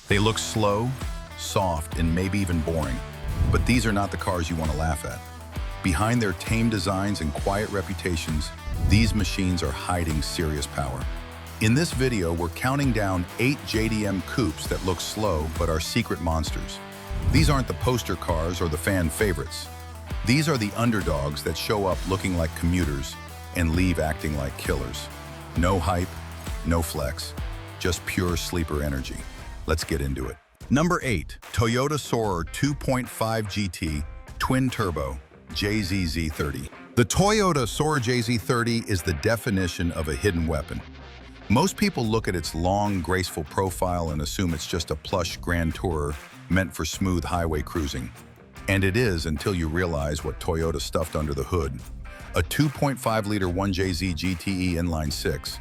They look slow, soft, and maybe even boring, but these are not the cars you want to laugh at. Behind their tame designs and quiet reputations, these machines are hiding serious power. In this video, we're counting down 8 JDM Coupes that look slow but are secret monsters. These aren't the poster cars or the fan favorites. These are the underdogs that show up looking like commuters and leave acting like killers. No hype, no flex, just pure sleeper energy. Let's get into it. Number 8, Toyota Soarer 2.5 GT Twin Turbo JZZ30. The Toyota Soarer JZ30 is the definition of a hidden weapon. Most people look at its long, graceful profile and assume it's just a plush Grand Tourer meant for smooth highway cruising. And it is until you realize what Toyota stuffed under the hood. A 2.5-liter 1JZ GTE inline-6,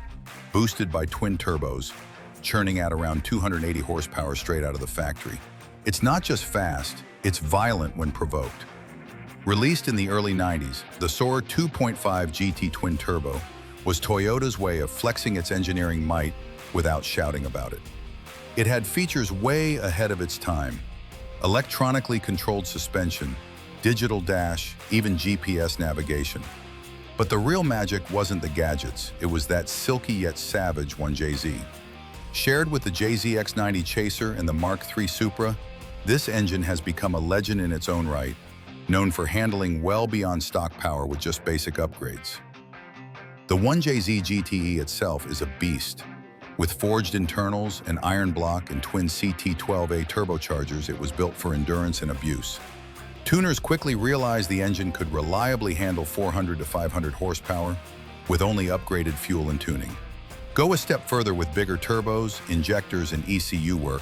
boosted by twin turbos, churning out around 280 horsepower straight out of the factory. It's not just fast, it's violent when provoked. Released in the early 90s, the Soarer 2.5 GT Twin Turbo was Toyota's way of flexing its engineering might without shouting about it. It had features way ahead of its time: electronically controlled suspension, digital dash, even GPS navigation. But the real magic wasn't the gadgets, it was that silky yet savage 1JZ. Shared with the JZX90 Chaser and the Mark III Supra, this engine has become a legend in its own right, known for handling well beyond stock power with just basic upgrades. The 1JZ GTE itself is a beast. With forged internals, an iron block, and twin CT12A turbochargers, it was built for endurance and abuse. Tuners quickly realized the engine could reliably handle 400 to 500 horsepower with only upgraded fuel and tuning. Go a step further with bigger turbos, injectors, and ECU work,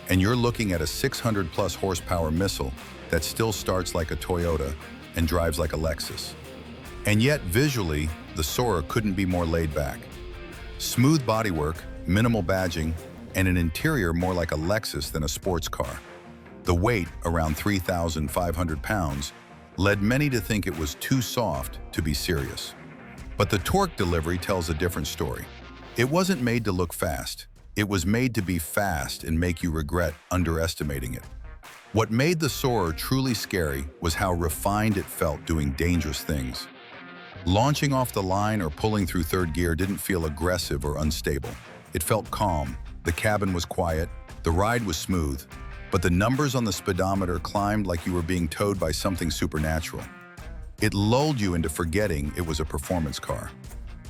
and you're looking at a 600-plus horsepower missile that still starts like a Toyota and drives like a Lexus. And yet, visually, the Soarer couldn't be more laid back. Smooth bodywork, minimal badging, and an interior more like a Lexus than a sports car. The weight, around 3,500 pounds, led many to think it was too soft to be serious. But the torque delivery tells a different story. It wasn't made to look fast. It was made to be fast and make you regret underestimating it. What made the Soarer truly scary was how refined it felt doing dangerous things. Launching off the line or pulling through third gear didn't feel aggressive or unstable. It felt calm, the cabin was quiet, the ride was smooth, but the numbers on the speedometer climbed like you were being towed by something supernatural. It lulled you into forgetting it was a performance car,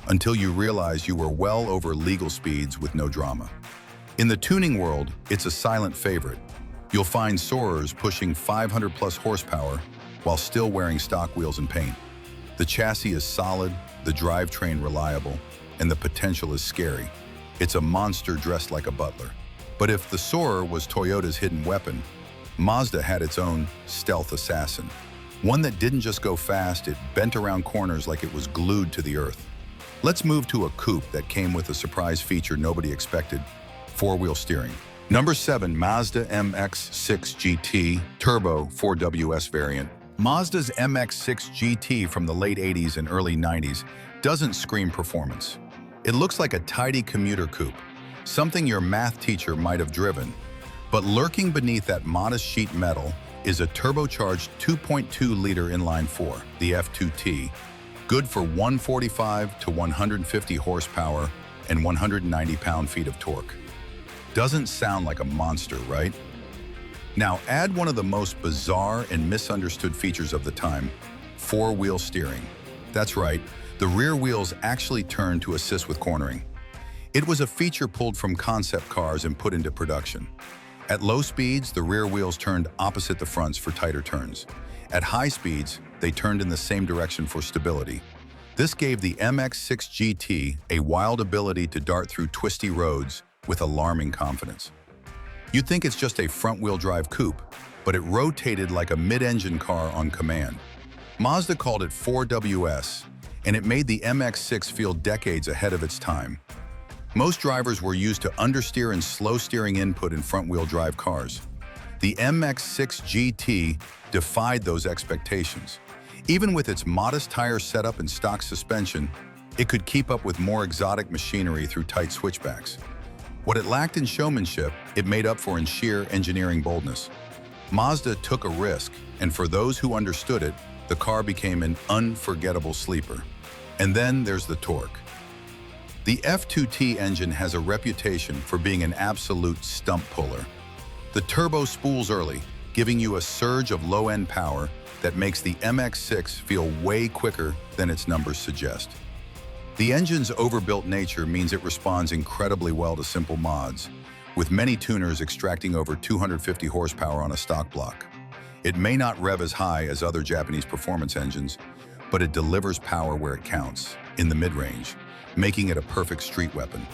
until you realized you were well over legal speeds with no drama. In the tuning world, it's a silent favorite. You'll find Soarers pushing 500-plus horsepower while still wearing stock wheels and paint. The chassis is solid, the drivetrain reliable, and the potential is scary. It's a monster dressed like a butler. But if the Soarer was Toyota's hidden weapon, Mazda had its own stealth assassin. One that didn't just go fast, it bent around corners like it was glued to the earth. Let's move to a coupe that came with a surprise feature nobody expected: four-wheel steering. Number 7, Mazda MX-6 GT Turbo 4WS variant. Mazda's MX-6 GT from the late 80s and early 90s doesn't scream performance. It looks like a tidy commuter coupe, something your math teacher might have driven. But lurking beneath that modest sheet metal is a turbocharged 2.2-liter inline-4, the F2T, good for 145 to 150 horsepower and 190 pound-feet of torque. Doesn't sound like a monster, right? Now add one of the most bizarre and misunderstood features of the time: four-wheel steering. That's right, the rear wheels actually turn to assist with cornering. It was a feature pulled from concept cars and put into production. At low speeds, the rear wheels turned opposite the fronts for tighter turns. At high speeds, they turned in the same direction for stability. This gave the MX-6 GT a wild ability to dart through twisty roads with alarming confidence. You'd think it's just a front-wheel drive coupe, but it rotated like a mid-engine car on command. Mazda called it 4WS, and it made the MX-6 feel decades ahead of its time. Most drivers were used to understeer and slow steering input in front-wheel drive cars. The MX-6 GT defied those expectations. Even with its modest tire setup and stock suspension, it could keep up with more exotic machinery through tight switchbacks. What it lacked in showmanship, it made up for in sheer engineering boldness. Mazda took a risk, and for those who understood it, the car became an unforgettable sleeper. And then there's the torque. The F2T engine has a reputation for being an absolute stump puller. The turbo spools early, giving you a surge of low-end power that makes the MX-6 feel way quicker than its numbers suggest. The engine's overbuilt nature means it responds incredibly well to simple mods, with many tuners extracting over 250 horsepower on a stock block. It may not rev as high as other Japanese performance engines, but it delivers power where it counts, in the mid-range, making it a perfect street weapon.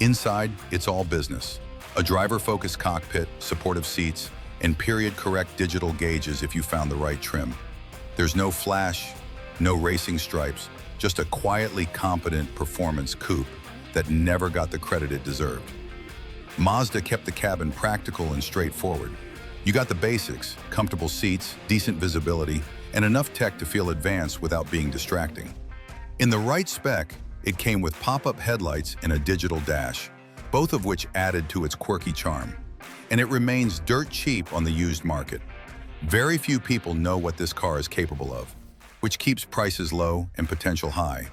Inside, it's all business. A driver-focused cockpit, supportive seats, and period-correct digital gauges if you found the right trim. There's no flash, no racing stripes, just a quietly competent performance coupe that never got the credit it deserved. Mazda kept the cabin practical and straightforward. You got the basics, comfortable seats, decent visibility, and enough tech to feel advanced without being distracting. In the right spec, it came with pop-up headlights and a digital dash, both of which added to its quirky charm. And it remains dirt cheap on the used market. Very few people know what this car is capable of, which keeps prices low and potential high.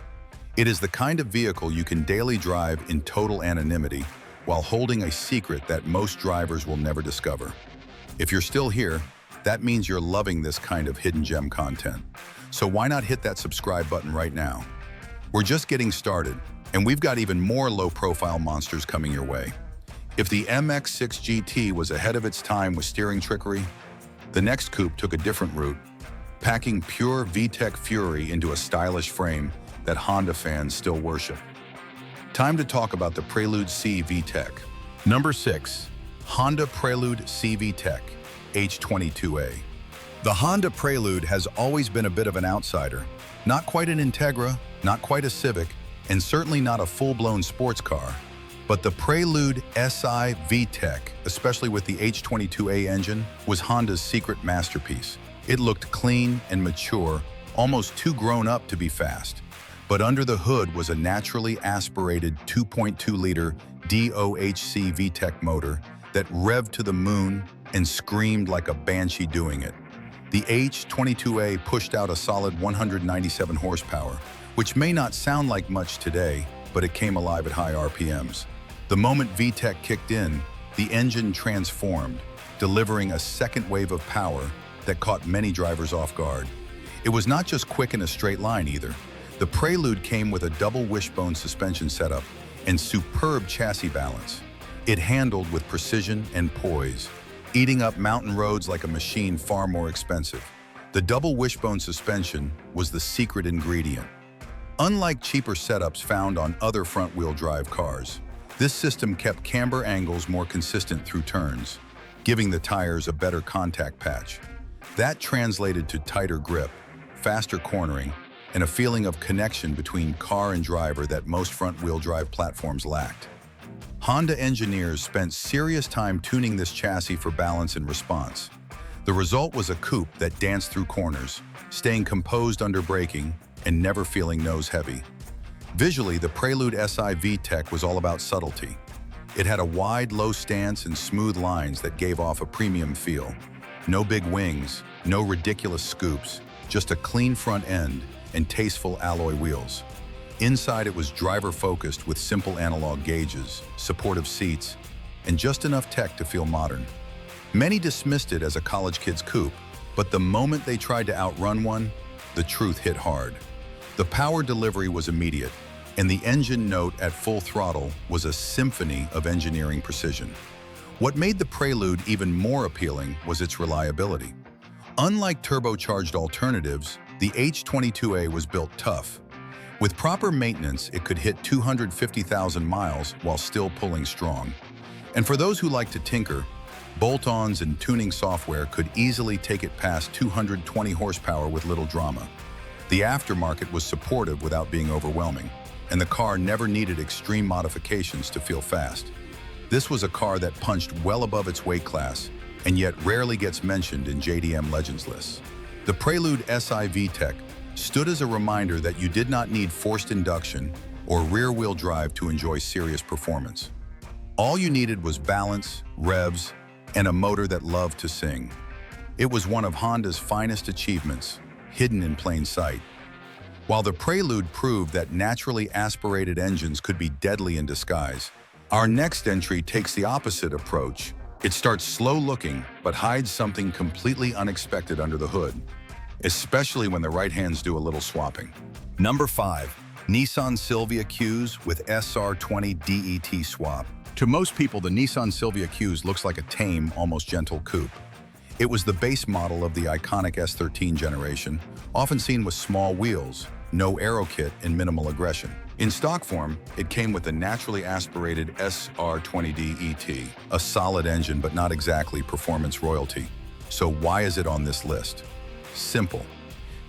It is the kind of vehicle you can daily drive in total anonymity while holding a secret that most drivers will never discover. If you're still here, that means you're loving this kind of hidden gem content. So why not hit that subscribe button right now? We're just getting started, and we've got even more low-profile monsters coming your way. If the MX-6 GT was ahead of its time with steering trickery, the next coupe took a different route, packing pure VTEC fury into a stylish frame that Honda fans still worship. Time to talk about the Prelude C VTEC. Number 6. Honda Prelude C VTEC H22A. The Honda Prelude has always been a bit of an outsider. Not quite an Integra, not quite a Civic, and certainly not a full-blown sports car. But the Prelude SI VTEC, especially with the H22A engine, was Honda's secret masterpiece. It looked clean and mature, almost too grown up to be fast. But under the hood was a naturally aspirated 2.2-liter DOHC VTEC motor that revved to the moon and screamed like a banshee doing it. The H22A pushed out a solid 197 horsepower, which may not sound like much today, but it came alive at high RPMs. The moment VTEC kicked in, the engine transformed, delivering a second wave of power that caught many drivers off guard. It was not just quick in a straight line either. The Prelude came with a double wishbone suspension setup and superb chassis balance. It handled with precision and poise, eating up mountain roads like a machine far more expensive. The double wishbone suspension was the secret ingredient. Unlike cheaper setups found on other front-wheel drive cars, this system kept camber angles more consistent through turns, giving the tires a better contact patch. That translated to tighter grip, faster cornering, and a feeling of connection between car and driver that most front-wheel drive platforms lacked. Honda engineers spent serious time tuning this chassis for balance and response. The result was a coupe that danced through corners, staying composed under braking, and never feeling nose-heavy. Visually, the Prelude SI VTEC was all about subtlety. It had a wide, low stance and smooth lines that gave off a premium feel. No big wings, no ridiculous scoops, just a clean front end and tasteful alloy wheels. Inside, it was driver-focused with simple analog gauges, supportive seats, and just enough tech to feel modern. Many dismissed it as a college kid's coupe, but the moment they tried to outrun one, the truth hit hard. The power delivery was immediate, and the engine note at full throttle was a symphony of engineering precision. What made the Prelude even more appealing was its reliability. Unlike turbocharged alternatives, the H22A was built tough. With proper maintenance, it could hit 250,000 miles while still pulling strong. And for those who like to tinker, bolt-ons and tuning software could easily take it past 220 horsepower with little drama. The aftermarket was supportive without being overwhelming, and the car never needed extreme modifications to feel fast. This was a car that punched well above its weight class, and yet rarely gets mentioned in JDM Legends lists. The Prelude SI VTEC stood as a reminder that you did not need forced induction or rear-wheel drive to enjoy serious performance. All you needed was balance, revs, and a motor that loved to sing. It was one of Honda's finest achievements, hidden in plain sight. While the Prelude proved that naturally aspirated engines could be deadly in disguise, our next entry takes the opposite approach. It starts slow-looking, but hides something completely unexpected under the hood, especially when the right hands do a little swapping. Number 5. Nissan Silvia Qs with SR20 DET swap. To most people, the Nissan Silvia Qs looks like a tame, almost gentle coupe. It was the base model of the iconic S13 generation, often seen with small wheels, no aero kit, and minimal aggression. In stock form, it came with the naturally aspirated SR20 DET, a solid engine but not exactly performance royalty. So why is it on this list? Simple.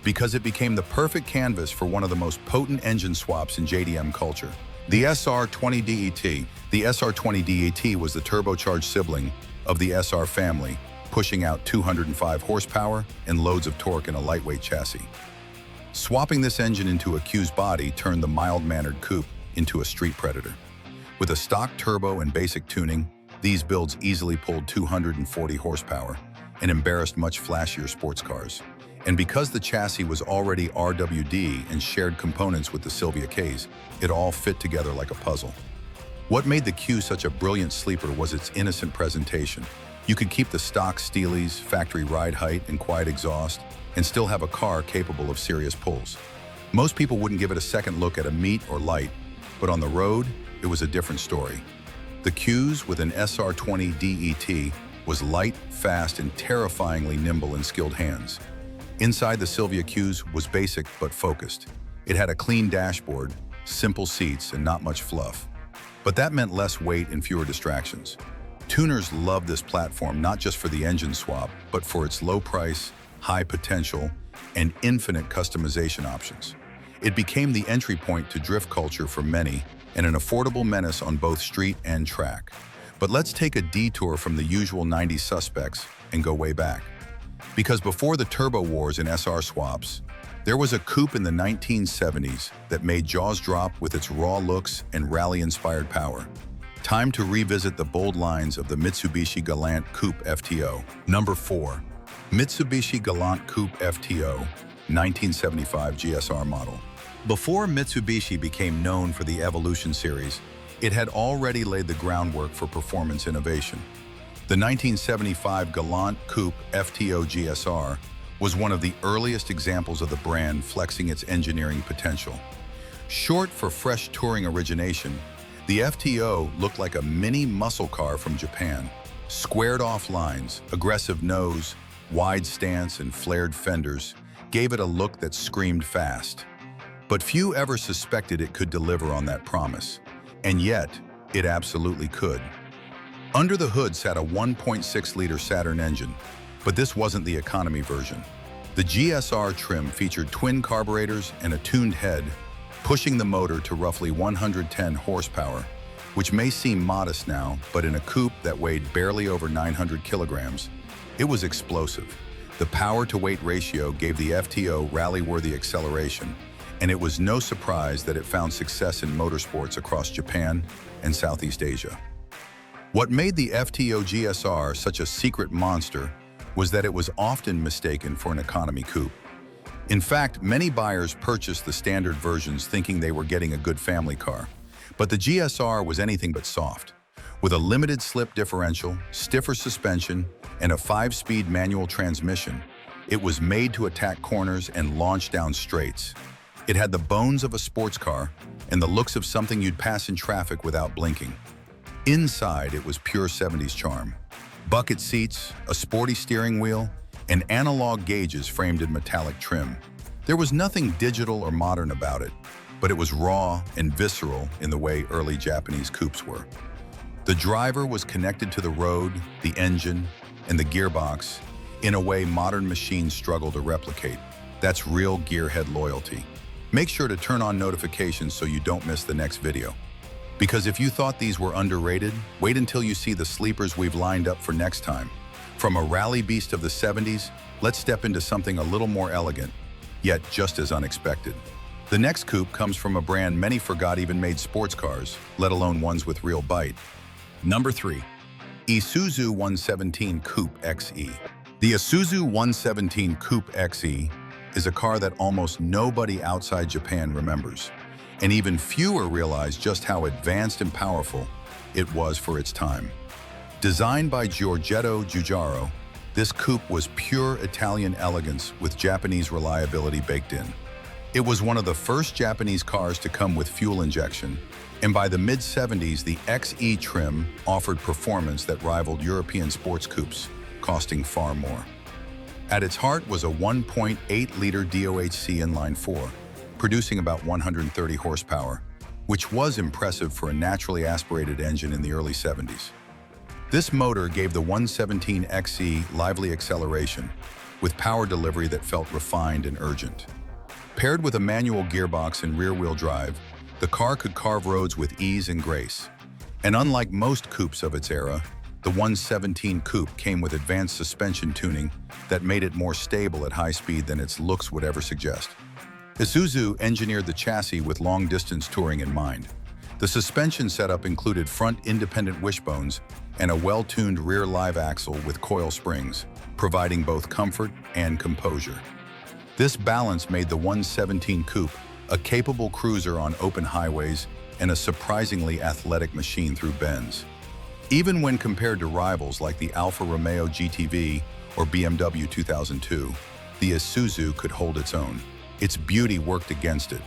Because it became the perfect canvas for one of the most potent engine swaps in JDM culture. The SR20 DET. The SR20 DET was the turbocharged sibling of the SR family, pushing out 205 horsepower and loads of torque in a lightweight chassis. Swapping this engine into a Q's body turned the mild-mannered coupe into a street predator. With a stock turbo and basic tuning, these builds easily pulled 240 horsepower and embarrassed much flashier sports cars. And because the chassis was already RWD and shared components with the Silvia Ks, it all fit together like a puzzle. What made the Q such a brilliant sleeper was its innocent presentation. You could keep the stock Steelies, factory ride height, and quiet exhaust, and still have a car capable of serious pulls. Most people wouldn't give it a second look at a meet or light, but on the road, it was a different story. The Qs with an SR20 DET was light, fast, and terrifyingly nimble in skilled hands. Inside the Silvia Qs was basic but focused. It had a clean dashboard, simple seats, and not much fluff. But that meant less weight and fewer distractions. Tuners loved this platform not just for the engine swap, but for its low price, high potential, and infinite customization options. It became the entry point to drift culture for many and an affordable menace on both street and track. But let's take a detour from the usual 90s suspects and go way back. Because before the turbo wars and SR swaps, there was a coupe in the 1970s that made jaws drop with its raw looks and rally-inspired power. Time to revisit the bold lines of the Mitsubishi Galant Coupe FTO. Number 4. Mitsubishi Galant Coupe FTO, 1975 GSR model. Before Mitsubishi became known for the Evolution series, it had already laid the groundwork for performance innovation. The 1975 Galant Coupe FTO GSR was one of the earliest examples of the brand flexing its engineering potential. Short for fresh touring origination, the FTO looked like a mini muscle car from Japan. Squared-off lines, aggressive nose, wide stance, and flared fenders gave it a look that screamed fast. But few ever suspected it could deliver on that promise. And yet, it absolutely could. Under the hood sat a 1.6-liter Saturn engine, but this wasn't the economy version. The GSR trim featured twin carburetors and a tuned head, pushing the motor to roughly 110 horsepower, which may seem modest now, but in a coupe that weighed barely over 900 kilograms, it was explosive. The power-to-weight ratio gave the FTO rally-worthy acceleration, and it was no surprise that it found success in motorsports across Japan and Southeast Asia. What made the FTO GSR such a secret monster was that it was often mistaken for an economy coupe. In fact, many buyers purchased the standard versions thinking they were getting a good family car. But the GSR was anything but soft. With a limited slip differential, stiffer suspension, and a 5-speed manual transmission, it was made to attack corners and launch down straights. It had the bones of a sports car and the looks of something you'd pass in traffic without blinking. Inside, it was pure 70s charm. Bucket seats, a sporty steering wheel, and analog gauges framed in metallic trim. There was nothing digital or modern about it, but it was raw and visceral in the way early Japanese coupes were. The driver was connected to the road, the engine, and the gearbox in a way modern machines struggle to replicate. That's real gearhead loyalty. Make sure to turn on notifications so you don't miss the next video. Because if you thought these were underrated, wait until you see the sleepers we've lined up for next time. From a rally beast of the 70s, let's step into something a little more elegant, yet just as unexpected. The next coupe comes from a brand many forgot even made sports cars, let alone ones with real bite. Number 3. Isuzu 117 Coupe XE. The Isuzu 117 Coupe XE is a car that almost nobody outside Japan remembers, and even fewer realize just how advanced and powerful it was for its time. Designed by Giorgetto Giugiaro, this coupe was pure Italian elegance with Japanese reliability baked in. It was one of the first Japanese cars to come with fuel injection, and by the mid-70s, the XE trim offered performance that rivaled European sports coupes, costing far more. At its heart was a 1.8-liter DOHC inline-4, producing about 130 horsepower, which was impressive for a naturally aspirated engine in the early 70s. This motor gave the 117 XE lively acceleration, with power delivery that felt refined and urgent. Paired with a manual gearbox and rear-wheel drive, the car could carve roads with ease and grace. And unlike most coupes of its era, the 117 Coupe came with advanced suspension tuning that made it more stable at high speed than its looks would ever suggest. Isuzu engineered the chassis with long-distance touring in mind. The suspension setup included front independent wishbones and a well-tuned rear live axle with coil springs, providing both comfort and composure. This balance made the 117 Coupe a capable cruiser on open highways and a surprisingly athletic machine through bends. Even when compared to rivals like the Alfa Romeo GTV or BMW 2002, the Isuzu could hold its own. Its beauty worked against it.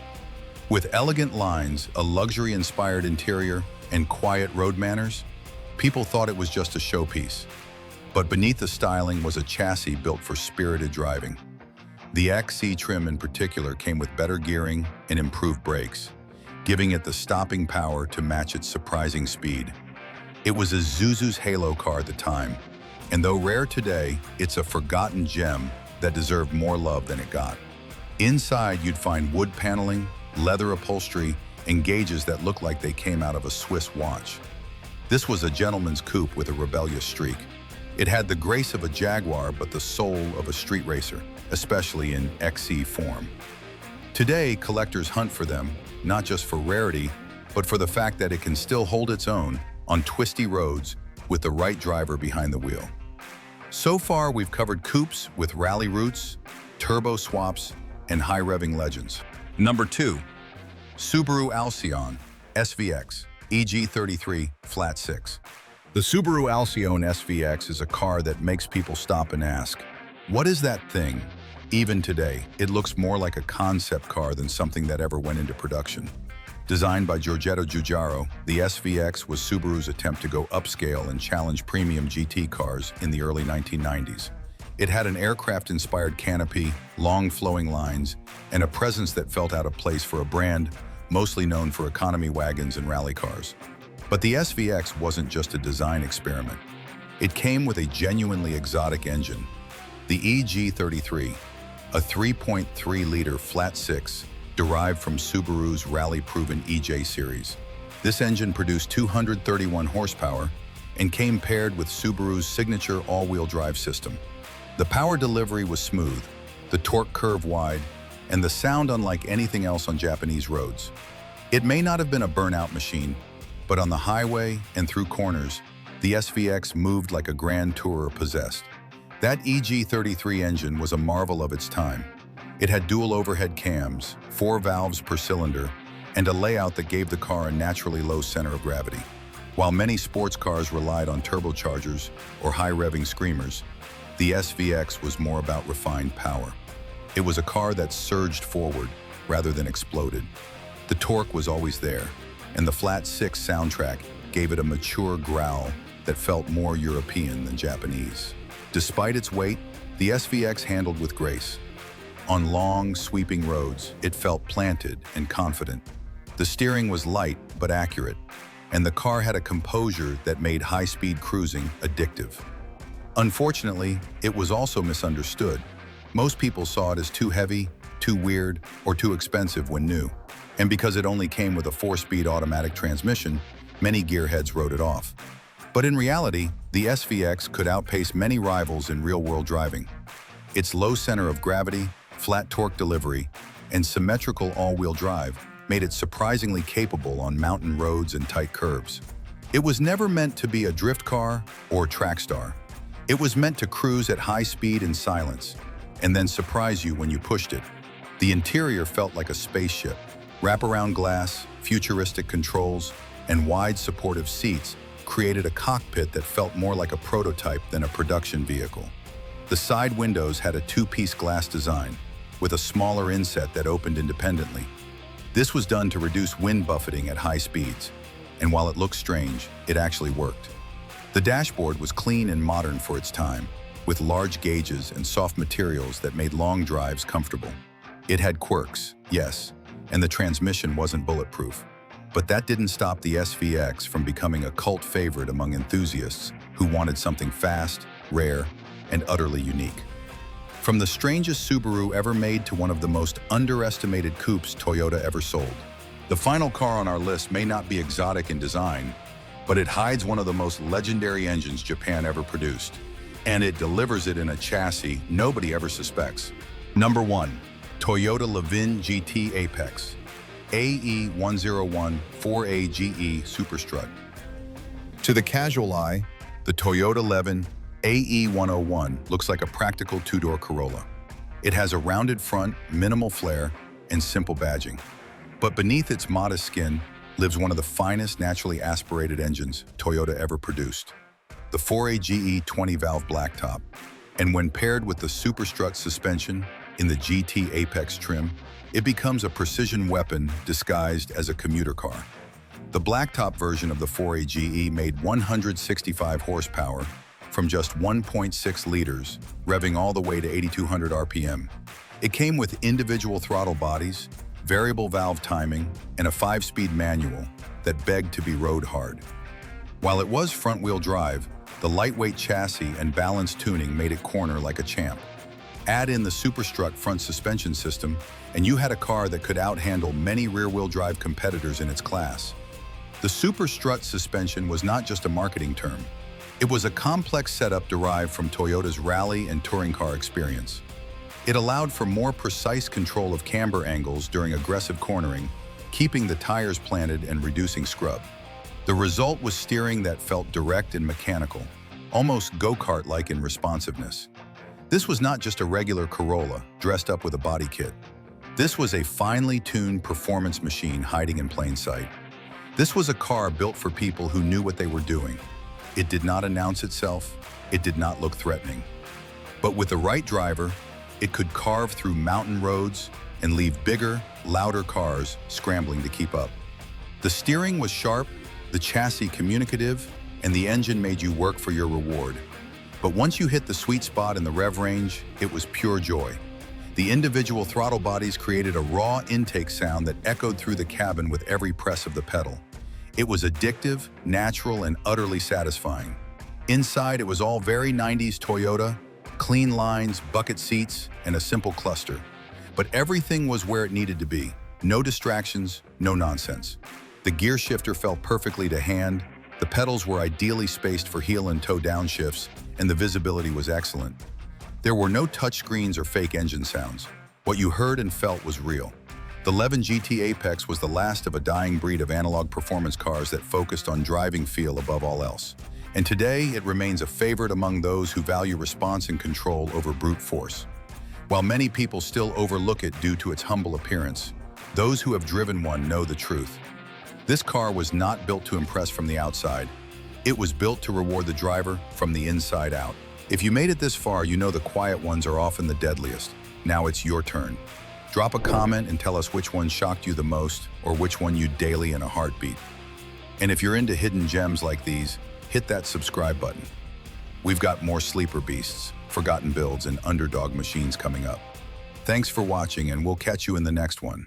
With elegant lines, a luxury-inspired interior, and quiet road manners, people thought it was just a showpiece. But beneath the styling was a chassis built for spirited driving. The XE trim in particular came with better gearing and improved brakes, giving it the stopping power to match its surprising speed. It was Isuzu's halo car at the time, and though rare today, it's a forgotten gem that deserved more love than it got. Inside, you'd find wood paneling, leather upholstery, and gauges that looked like they came out of a Swiss watch. This was a gentleman's coupe with a rebellious streak. It had the grace of a Jaguar but the soul of a street racer, especially in XE form. Today, collectors hunt for them, not just for rarity, but for the fact that it can still hold its own on twisty roads with the right driver behind the wheel. So far, we've covered coupes with rally roots, turbo swaps, and high-revving legends. Number 2. Subaru Alcyone SVX EG33 Flat 6. The Subaru Alcyone SVX is a car that makes people stop and ask, what is that thing? Even today, it looks more like a concept car than something that ever went into production. Designed by Giorgetto Giugiaro, the SVX was Subaru's attempt to go upscale and challenge premium GT cars in the early 1990s. It had an aircraft-inspired canopy, long flowing lines, and a presence that felt out of place for a brand mostly known for economy wagons and rally cars. But the SVX wasn't just a design experiment. It came with a genuinely exotic engine, the EG33, a 3.3-liter flat 6 derived from Subaru's rally-proven EJ series. This engine produced 231 horsepower and came paired with Subaru's signature all-wheel drive system. The power delivery was smooth, the torque curve wide, and the sound unlike anything else on Japanese roads. It may not have been a burnout machine, but on the highway and through corners, the SVX moved like a grand tourer possessed. That EG33 engine was a marvel of its time. It had dual overhead cams, 4 valves per cylinder, and a layout that gave the car a naturally low center of gravity. While many sports cars relied on turbochargers or high-revving screamers, the SVX was more about refined power. It was a car that surged forward rather than exploded. The torque was always there, and the flat 6 soundtrack gave it a mature growl that felt more European than Japanese. Despite its weight, the SVX handled with grace. On long, sweeping roads, it felt planted and confident. The steering was light but accurate, and the car had a composure that made high-speed cruising addictive. Unfortunately, it was also misunderstood. Most people saw it as too heavy, too weird, or too expensive when new. And because it only came with a 4-speed automatic transmission, many gearheads wrote it off. But in reality, the SVX could outpace many rivals in real-world driving. Its low center of gravity, flat torque delivery, and symmetrical all-wheel drive made it surprisingly capable on mountain roads and tight curves. It was never meant to be a drift car or track star. It was meant to cruise at high speed in silence, and then surprise you when you pushed it. The interior felt like a spaceship. Wraparound glass, futuristic controls, and wide supportive seats created a cockpit that felt more like a prototype than a production vehicle. The side windows had a two-piece glass design, with a smaller inset that opened independently. This was done to reduce wind buffeting at high speeds, and while it looked strange, it actually worked. The dashboard was clean and modern for its time, with large gauges and soft materials that made long drives comfortable. It had quirks, yes, and the transmission wasn't bulletproof. But that didn't stop the SVX from becoming a cult favorite among enthusiasts who wanted something fast, rare, and utterly unique. From the strangest Subaru ever made to one of the most underestimated coupes Toyota ever sold. The final car on our list may not be exotic in design, but it hides one of the most legendary engines Japan ever produced, and it delivers it in a chassis nobody ever suspects. Number 1. Toyota Levin GT Apex AE101 4AGE Superstrut. To the casual eye, the Toyota Levin AE101 looks like a practical two-door Corolla. It has a rounded front, minimal flare, and simple badging. But beneath its modest skin lives one of the finest naturally aspirated engines Toyota ever produced. The 4AGE 20-valve blacktop. And when paired with the Superstrut suspension in the GT Apex trim, it becomes a precision weapon disguised as a commuter car. The blacktop version of the 4AGE made 165 horsepower from just 1.6 liters, revving all the way to 8,200 RPM. It came with individual throttle bodies, variable valve timing, and a 5-speed manual that begged to be road hard. While it was front-wheel drive, the lightweight chassis and balanced tuning made it corner like a champ. Add in the Superstrut front suspension system, and you had a car that could outhandle many rear-wheel drive competitors in its class. The Superstrut suspension was not just a marketing term. It was a complex setup derived from Toyota's rally and touring car experience. It allowed for more precise control of camber angles during aggressive cornering, keeping the tires planted and reducing scrub. The result was steering that felt direct and mechanical, almost go-kart-like in responsiveness. This was not just a regular Corolla dressed up with a body kit. This was a finely tuned performance machine hiding in plain sight. This was a car built for people who knew what they were doing. It did not announce itself. It did not look threatening. But with the right driver, it could carve through mountain roads and leave bigger, louder cars scrambling to keep up. The steering was sharp, the chassis communicative, and the engine made you work for your reward. But once you hit the sweet spot in the rev range, it was pure joy. The individual throttle bodies created a raw intake sound that echoed through the cabin with every press of the pedal. It was addictive, natural, and utterly satisfying. Inside, it was all very 90s Toyota, clean lines, bucket seats, and a simple cluster. But everything was where it needed to be. No distractions, no nonsense. The gear shifter felt perfectly to hand, the pedals were ideally spaced for heel and toe downshifts, and the visibility was excellent. There were no touchscreens or fake engine sounds. What you heard and felt was real. The Levin GT Apex was the last of a dying breed of analog performance cars that focused on driving feel above all else. And today, it remains a favorite among those who value response and control over brute force. While many people still overlook it due to its humble appearance, those who have driven one know the truth. This car was not built to impress from the outside. It was built to reward the driver from the inside out. If you made it this far, you know the quiet ones are often the deadliest. Now it's your turn. Drop a comment and tell us which one shocked you the most or which one you daily in a heartbeat. And if you're into hidden gems like these, hit that subscribe button. We've got more sleeper beasts, forgotten builds, and underdog machines coming up. Thanks for watching, and we'll catch you in the next one.